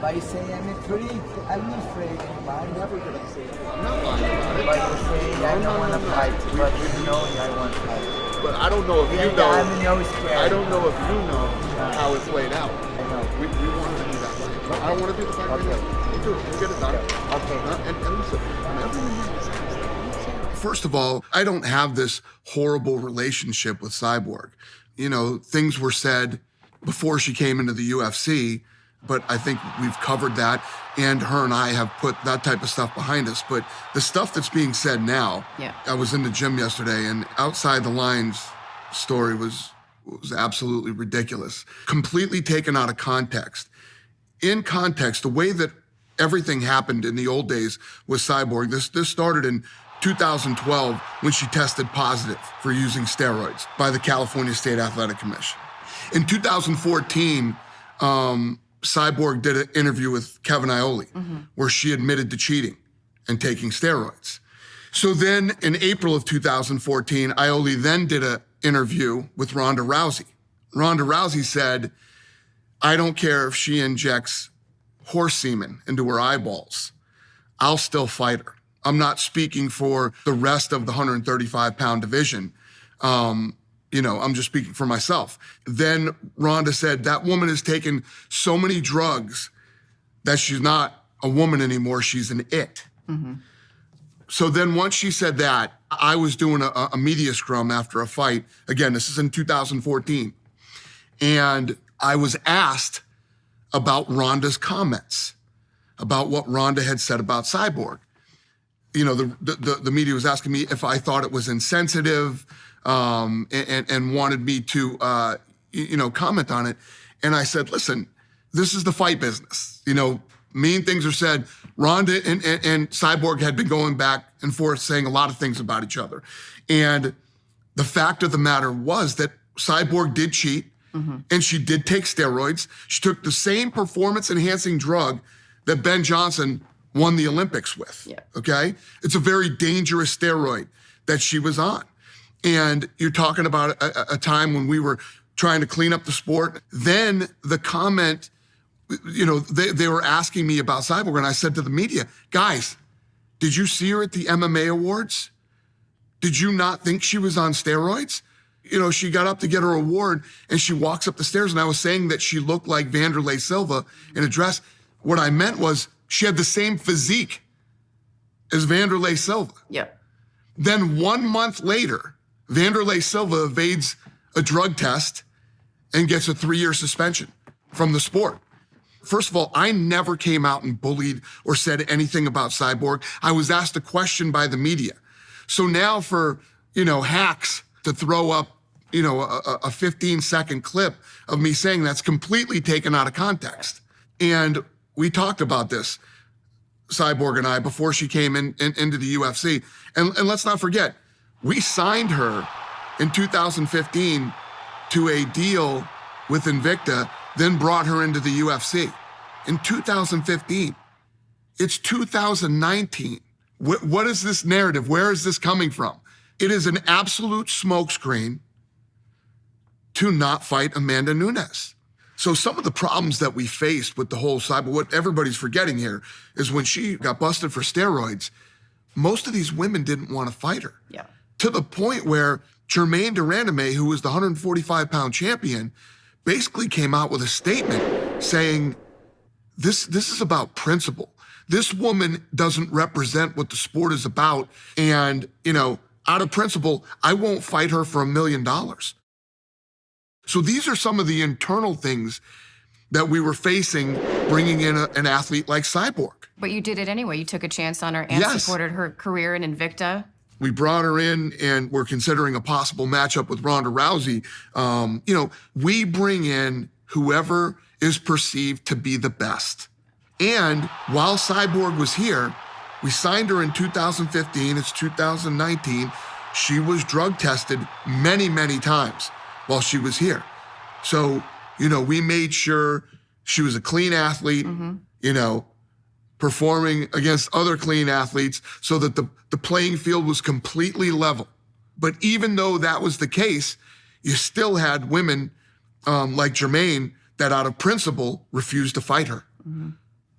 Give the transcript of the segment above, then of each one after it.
By saying I'm afraid, I'm never gonna say it. I'm not lying about it. By saying I don't want to fight, but you know I want to fight. But I don't know if you know. I'm no scared. I don't know if you know how it played out. I know. We wanted to do that fight. I don't want to do the fight right now. We'll do it. We'll get it done. Okay. And listen, everyone here is First of all, I don't have this horrible relationship with Cyborg. You know, things were said before she came into the UFC, but I think we've covered that, and her and I have put that type of stuff behind us. But the stuff that's being said now, I was in the gym yesterday, and Outside the Lines story was absolutely ridiculous, completely taken out of context. In context, the way that everything happened in the old days with Cyborg, this started in 2012 when she tested positive for using steroids by the California State Athletic Commission. In 2014, Cyborg did an interview with Kevin Iole where she admitted to cheating and taking steroids. So then in April of 2014, Iole then did an interview with Ronda Rousey. Ronda Rousey said, I don't care if she injects horse semen into her eyeballs, I'll still fight her. I'm not speaking for the rest of the 135-pound division. You know, I'm just speaking for myself. Then Ronda said, that woman has taken so many drugs that she's not a woman anymore, she's an it. So then once she said that, I was doing a media scrum after a fight. Again, this is in 2014. And I was asked about Ronda's comments, about what Ronda had said about Cyborg. You know, the media was asking me if I thought it was insensitive and wanted me to, you know, comment on it. And I said, listen, this is the fight business. You know, mean things are said. Ronda and Cyborg had been going back and forth saying a lot of things about each other. And the fact of the matter was that Cyborg did cheat and she did take steroids. She took the same performance-enhancing drug that Ben Johnson won the Olympics with, okay? It's a very dangerous steroid that she was on. And you're talking about a time when we were trying to clean up the sport. Then the comment, you know, they were asking me about Cyborg, and I said to the media, guys, did you see her at the MMA Awards? Did you not think she was on steroids? You know, she got up to get her award, and she walks up the stairs, and I was saying that she looked like Vanderlei Silva in a dress. What I meant was she had the same physique as Vanderlei Silva. Then 1 month later, Vanderlei Silva evades a drug test and gets a 3-year suspension from the sport. First of all, I never came out and bullied or said anything about Cyborg. I was asked a question by the media. So now for, you know, hacks to throw up, you know, a 15-second clip of me saying that's completely taken out of context. And we talked about this, Cyborg and I, before she came into the UFC. And let's not forget, we signed her in 2015 to a deal with Invicta, then brought her into the UFC in 2015. It's 2019. What is this narrative? Where is this coming from? It is an absolute smokescreen to not fight Amanda Nunes. So some of the problems that we faced with the whole Cyborg, what everybody's forgetting here, is when she got busted for steroids, most of these women didn't want to fight her. To the point where Germaine de Randamie, who was the 145-pound champion, basically came out with a statement saying, this is about principle. This woman doesn't represent what the sport is about. And, you know, out of principle, I won't fight her for $1 million. So these are some of the internal things that we were facing bringing in an athlete like Cyborg. But you did it anyway. You took a chance on her and supported her career in Invicta. We brought her in and we're considering a possible matchup with Ronda Rousey. You know, we bring in whoever is perceived to be the best. And while Cyborg was here, we signed her in 2015, it's 2019. She was drug tested many, many times while she was here. So, you know, we made sure she was a clean athlete, you know, performing against other clean athletes so that the playing field was completely level. But even though that was the case, you still had women like Germaine that out of principle refused to fight her.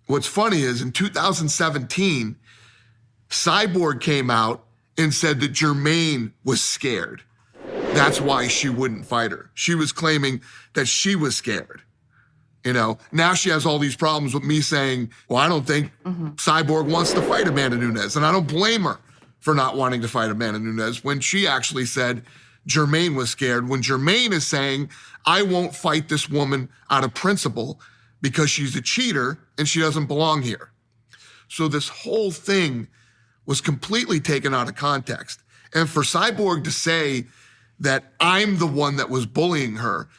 What's funny is in 2017, Cyborg came out and said that Jermaine was scared. That's why she wouldn't fight her. She was claiming that she was scared. You know, now she has all these problems with me saying, well, I don't think Cyborg wants to fight Amanda Nunes. And I don't blame her for not wanting to fight Amanda Nunes when she actually said Jermaine was scared. When Jermaine is saying, I won't fight this woman out of principle because she's a cheater and she doesn't belong here. So this whole thing was completely taken out of context. And for Cyborg to say that I'm the one that was bullying her,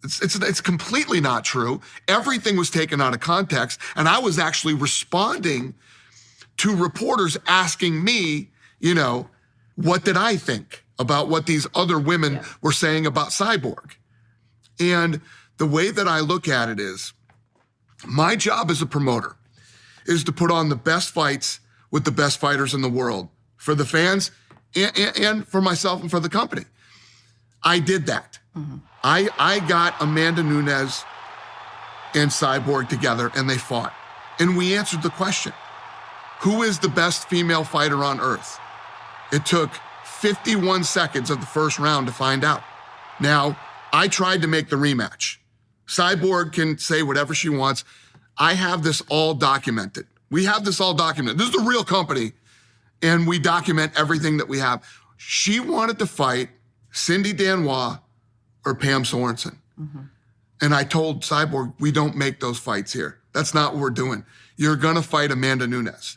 it's completely not true. Everything was taken out of context. And I was actually responding to reporters asking me, you know, what did I think about what these other women were saying about Cyborg? And the way that I look at it is, my job as a promoter is to put on the best fights with the best fighters in the world for the fans and for myself and for the company. I did that. I got Amanda Nunes and Cyborg together and they fought. And we answered the question, who is the best female fighter on earth? It took 51 seconds of the first round to find out. Now, I tried to make the rematch. Cyborg can say whatever she wants. I have this all documented. We have this all documented. This is a real company, and we document everything that we have. She wanted to fight Cindy Danois or Pam Sorensen. And I told Cyborg, we don't make those fights here. That's not what we're doing. You're gonna fight Amanda Nunes.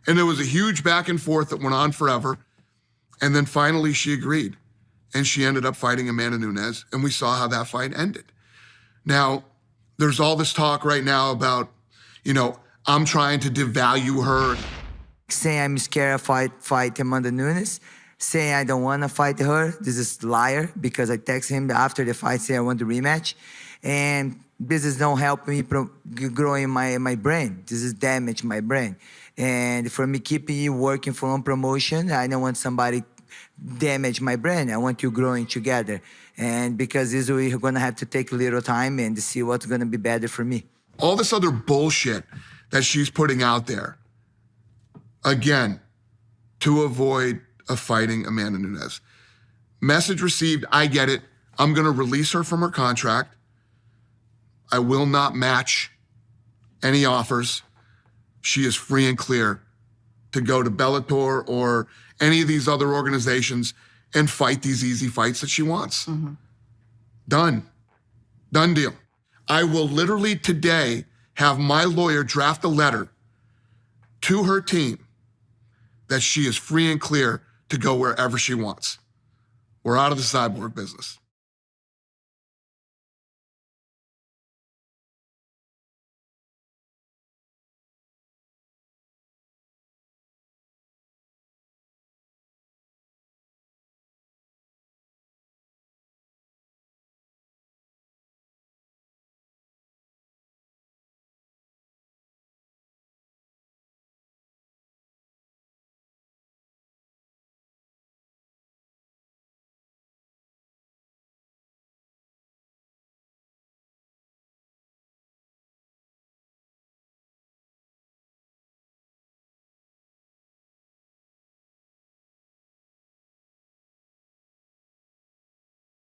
And there was a huge back and forth that went on forever. And then finally she agreed. And she ended up fighting Amanda Nunes, and we saw how that fight ended. Now, there's all this talk right now about, you know, I'm trying to devalue her. Saying I'm scared of fight Amanda Nunes, saying I don't want to fight her. This is liar, because I text him after the fight saying I want the rematch. And this is don't help me growing my brain. This is damage my brain. And for me keeping working for one promotion, I don't want somebody damage my brain. I want you growing together. And because this we're gonna have to take a little time and see what's gonna be better for me. All this other bullshit that she's putting out there, again, to avoid a fighting Amanda Nunes. Message received, I get it. I'm gonna release her from her contract. I will not match any offers. She is free and clear to go to Bellator or any of these other organizations and fight these easy fights that she wants. Done. Done deal. I will literally today have my lawyer draft a letter to her team that she is free and clear to go wherever she wants. We're out of the Cyborg business.